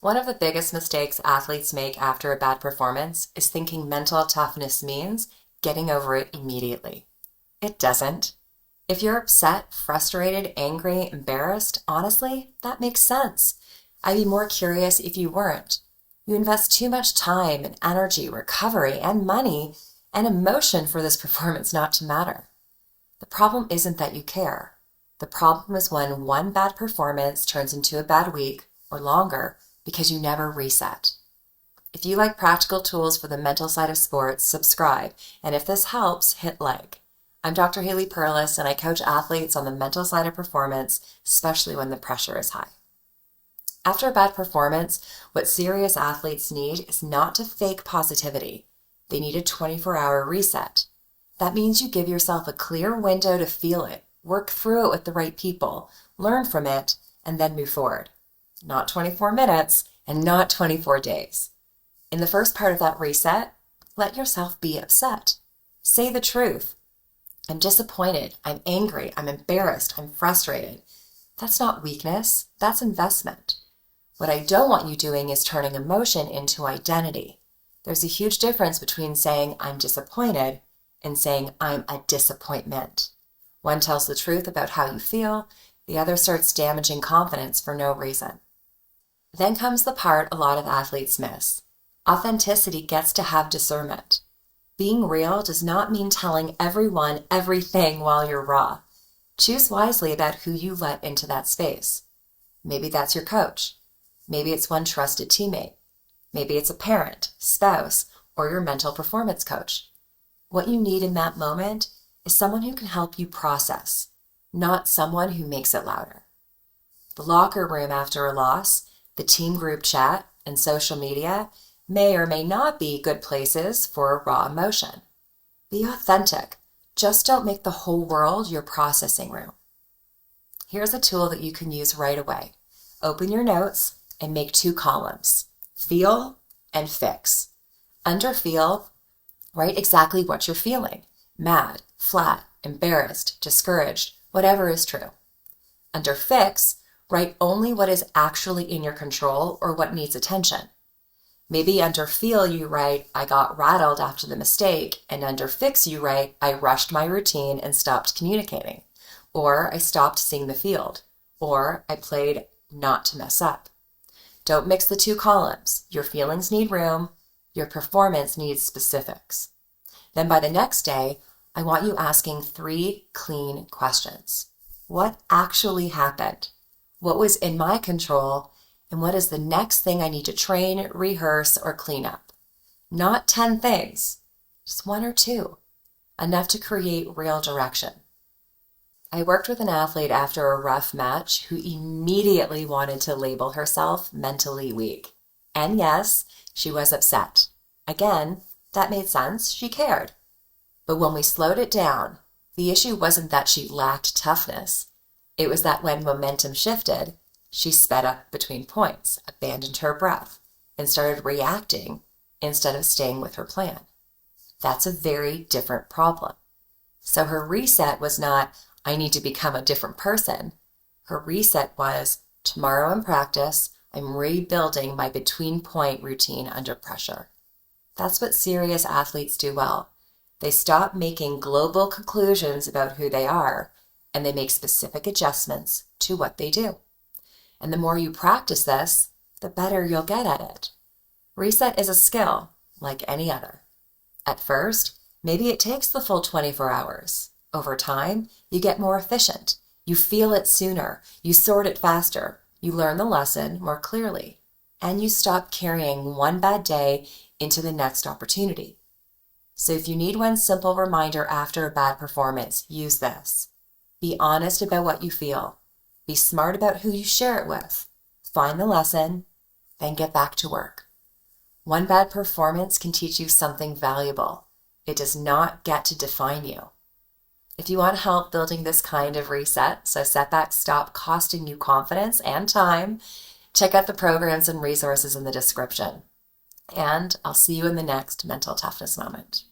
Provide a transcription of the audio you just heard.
One of the biggest mistakes athletes make after a bad performance is thinking mental toughness means getting over it immediately. It doesn't. If you're upset, frustrated, angry, embarrassed, honestly, that makes sense. I'd be more curious if you weren't. You invest too much time and energy, recovery, and money and emotion for this performance not to matter. The problem isn't that you care. The problem is when one bad performance turns into a bad week or longer because you never reset. If you like practical tools for the mental side of sports, subscribe. And if this helps, hit like. I'm Dr. Haley Perlus, and I coach athletes on the mental side of performance, especially when the pressure is high. After a bad performance, what serious athletes need is not to fake positivity. They need a 24-hour reset. That means you give yourself a clear window to feel it, work through it with the right people, learn from it, and then move forward. Not 24 minutes and not 24 days. In the first part of that reset, let yourself be upset. Say the truth. I'm disappointed, I'm angry, I'm embarrassed, I'm frustrated. That's not weakness, that's investment. What I don't want you doing is turning emotion into identity. There's a huge difference between saying I'm disappointed and saying I'm a disappointment. One tells the truth about how you feel, the other starts damaging confidence for no reason. Then comes the part a lot of athletes miss. Authenticity gets to have discernment. Being real does not mean telling everyone everything while you're raw. Choose wisely about who you let into that space. Maybe that's your coach. Maybe it's one trusted teammate. Maybe it's a parent, spouse, or your mental performance coach. What you need in that moment is someone who can help you process, not someone who makes it louder. The locker room after a loss, the team group chat, and social media may or may not be good places for a raw emotion. Be authentic. Just don't make the whole world your processing room. Here's a tool that you can use right away. Open your notes and make 2 columns, feel and fix. Under feel, write exactly what you're feeling. Mad, flat, embarrassed, discouraged, whatever is true. Under fix, write only what is actually in your control or what needs attention. Maybe under feel you write, I got rattled after the mistake, and under fix you write, I rushed my routine and stopped communicating, or I stopped seeing the field, or I played not to mess up. Don't mix the 2 columns. Your feelings need room, your performance needs specifics. Then by the next day, I want you asking 3 clean questions. What actually happened? What was in my control? And what is the next thing I need to train, rehearse, or clean up? Not 10 things, just 1 or 2, enough to create real direction. I worked with an athlete after a rough match who immediately wanted to label herself mentally weak. And yes, she was upset. Again, that made sense, she cared. But when we slowed it down, the issue wasn't that she lacked toughness. It was that when momentum shifted, she sped up between points, abandoned her breath, and started reacting instead of staying with her plan. That's a very different problem. So her reset was not, I need to become a different person. Her reset was, tomorrow in practice, I'm rebuilding my between point routine under pressure. That's what serious athletes do well. They stop making global conclusions about who they are, and they make specific adjustments to what they do. And the more you practice this, the better you'll get at it. Reset is a skill, like any other. At first, maybe it takes the full 24 hours. Over time, you get more efficient. You feel it sooner. You sort it faster. You learn the lesson more clearly. And you stop carrying one bad day into the next opportunity. So if you need one simple reminder after a bad performance, use this. Be honest about what you feel. Be smart about who you share it with. Find the lesson, then get back to work. One bad performance can teach you something valuable. It does not get to define you. If you want help building this kind of reset so setbacks stop costing you confidence and time, check out the programs and resources in the description. And I'll see you in the next mental toughness moment.